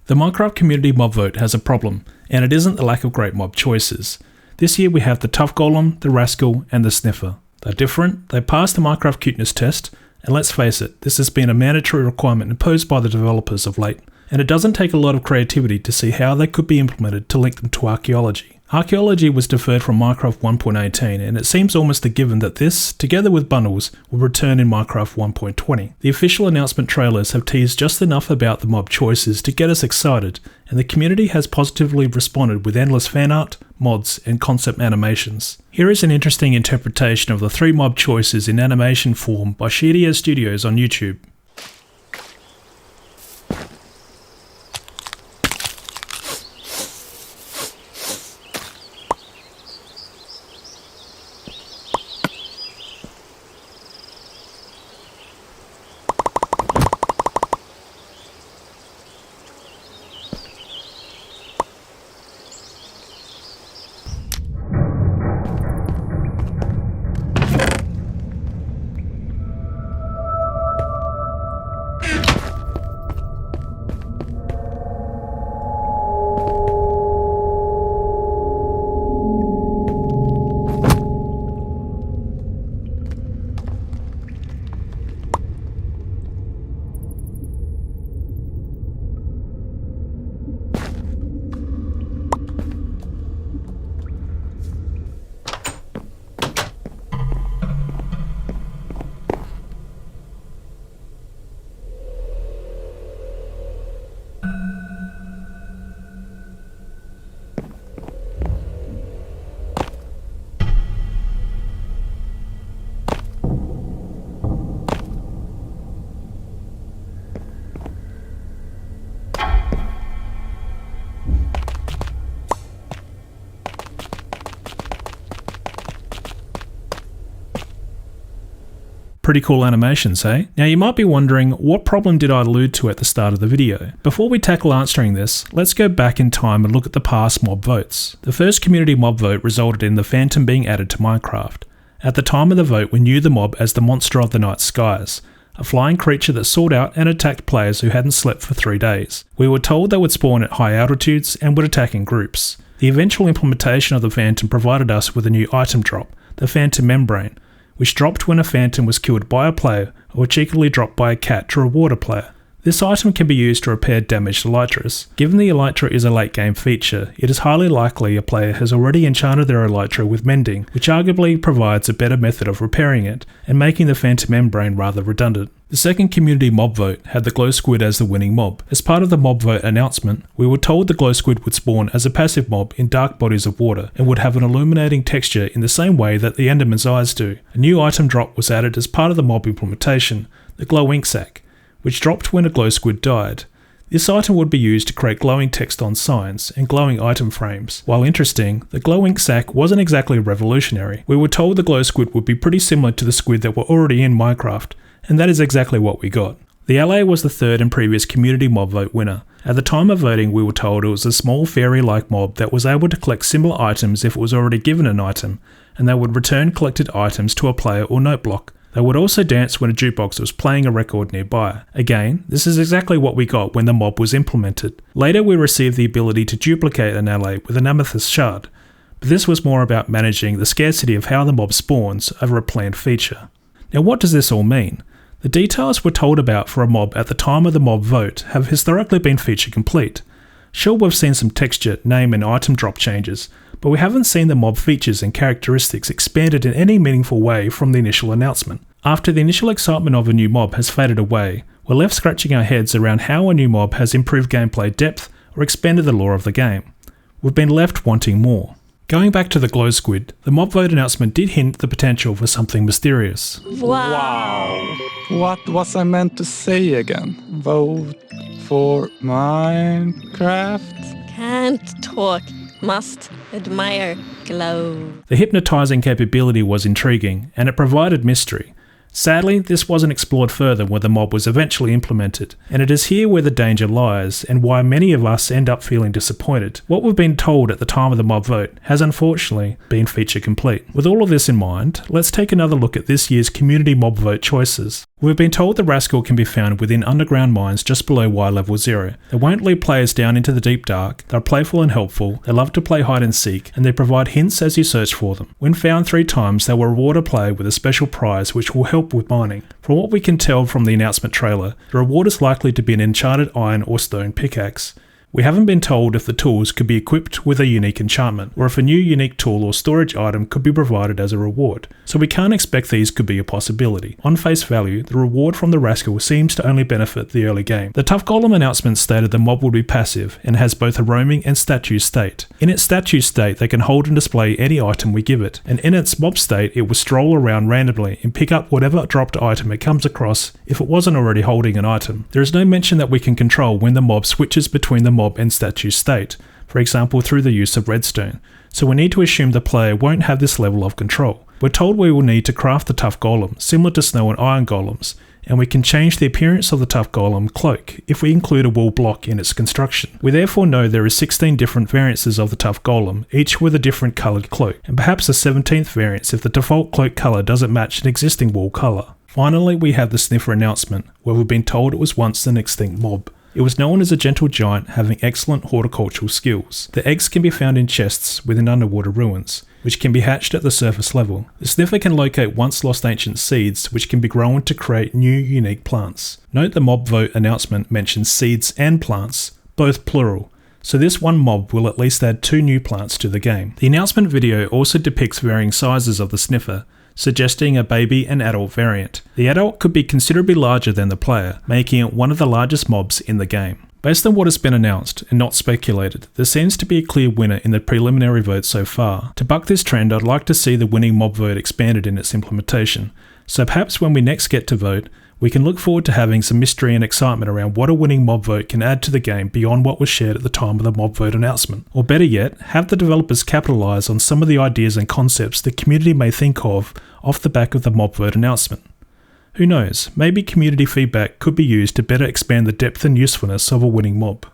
The Minecraft community mob vote has a problem, and it isn't the lack of great mob choices. This year we have the Tuff Golem, the Rascal, and the Sniffer. They're different, they pass the Minecraft cuteness test, and let's face it, this has been a mandatory requirement imposed by the developers of late, and it doesn't take a lot of creativity to see how they could be implemented to link them to archaeology. Archaeology was deferred from Minecraft 1.18, and it seems almost a given that this, together with bundles, will return in Minecraft 1.20. The official announcement trailers have teased just enough about the mob choices to get us excited, and the community has positively responded with endless fan art, mods, and concept animations. Here is an interesting interpretation of the 3 mob choices in animation form by Schedia Studios on YouTube. Pretty cool animations, eh? Now you might be wondering, what problem did I allude to at the start of the video? Before we tackle answering this, let's go back in time and look at the past mob votes. The first community mob vote resulted in the Phantom being added to Minecraft. At the time of the vote, we knew the mob as the Monster of the Night Skies, a flying creature that sought out and attacked players who hadn't slept for 3 days. We were told they would spawn at high altitudes and would attack in groups. The eventual implementation of the Phantom provided us with a new item drop, the Phantom Membrane, which dropped when a phantom was killed by a player or cheekily dropped by a cat to reward a player. This item can be used to repair damaged elytras. Given the elytra is a late game feature, it is highly likely a player has already enchanted their elytra with mending, which arguably provides a better method of repairing it and making the Phantom Membrane rather redundant. The second community mob vote had the Glow Squid as the winning mob. As part of the mob vote announcement, we were told the Glow Squid would spawn as a passive mob in dark bodies of water and would have an illuminating texture in the same way that the Enderman's eyes do. A new item drop was added as part of the mob implementation, the Glow Ink Sac, which dropped when a Glow Squid died. This item would be used to create glowing text on signs and glowing item frames. While interesting, the Glow Ink Sac wasn't exactly revolutionary. We were told the Glow Squid would be pretty similar to the squid that were already in Minecraft, and that is exactly what we got. The LA was the third and previous community mob vote winner. At the time of voting, we were told it was a small fairy-like mob that was able to collect similar items if it was already given an item, and they would return collected items to a player or note block. They would also dance when a jukebox was playing a record nearby. Again, this is exactly what we got when the mob was implemented. Later we received the ability to duplicate an LA with an amethyst shard, but this was more about managing the scarcity of how the mob spawns over a planned feature. Now what does this all mean? The details we're told about for a mob at the time of the mob vote have historically been feature complete. Sure, we've seen some texture, name and item drop changes, but we haven't seen the mob features and characteristics expanded in any meaningful way from the initial announcement. After the initial excitement of a new mob has faded away, we're left scratching our heads around how a new mob has improved gameplay depth or expanded the lore of the game. We've been left wanting more. Going back to the Glow Squid, the mob vote announcement did hint the potential for something mysterious. Wow! What was I meant to say again? Vote for Minecraft? Can't talk, must admire glow. The hypnotizing capability was intriguing, and it provided mystery. Sadly, this wasn't explored further when the mob was eventually implemented, and it is here where the danger lies and why many of us end up feeling disappointed. What we've been told at the time of the mob vote has unfortunately been feature complete. With all of this in mind, let's take another look at this year's community mob vote choices. We've been told the Rascal can be found within underground mines just below Y level 0. They won't lead players down into the deep dark, they're playful and helpful, they love to play hide and seek, and they provide hints as you search for them. When found 3 times, they will reward a player with a special prize which will help with mining. From what we can tell from the announcement trailer, the reward is likely to be an enchanted iron or stone pickaxe. We haven't been told if the tools could be equipped with a unique enchantment, or if a new unique tool or storage item could be provided as a reward, so we can't expect these could be a possibility. On face value, the reward from the Rascal seems to only benefit the early game. The Tuff Golem announcement stated the mob would be passive, and has both a roaming and statue state. In its statue state, they can hold and display any item we give it, and in its mob state, it will stroll around randomly and pick up whatever dropped item it comes across if it wasn't already holding an item. There is no mention that we can control when the mob switches between the mob and statue state, for example through the use of redstone, so we need to assume the player won't have this level of control. We're told we will need to craft the Tuff Golem, similar to snow and iron golems, and we can change the appearance of the Tuff Golem cloak if we include a wool block in its construction. We therefore know there is 16 different variances of the Tuff Golem, each with a different coloured cloak, and perhaps a 17th variance if the default cloak colour doesn't match an existing wool colour. Finally, we have the Sniffer Announcement, where we've been told it was once an extinct mob. It was known as a gentle giant having excellent horticultural skills. The eggs can be found in chests within underwater ruins, which can be hatched at the surface level. The Sniffer can locate once lost ancient seeds, which can be grown to create new unique plants. Note the mob vote announcement mentions seeds and plants, both plural, so this one mob will at least add 2 new plants to the game. The announcement video also depicts varying sizes of the Sniffer, suggesting a baby and adult variant. The adult could be considerably larger than the player, making it one of the largest mobs in the game. Based on what has been announced, and not speculated, there seems to be a clear winner in the preliminary vote so far. To buck this trend, I'd like to see the winning mob vote expanded in its implementation, so perhaps when we next get to vote, we can look forward to having some mystery and excitement around what a winning mob vote can add to the game beyond what was shared at the time of the mob vote announcement. Or better yet, have the developers capitalise on some of the ideas and concepts the community may think of off the back of the mob vote announcement. Who knows, maybe community feedback could be used to better expand the depth and usefulness of a winning mob.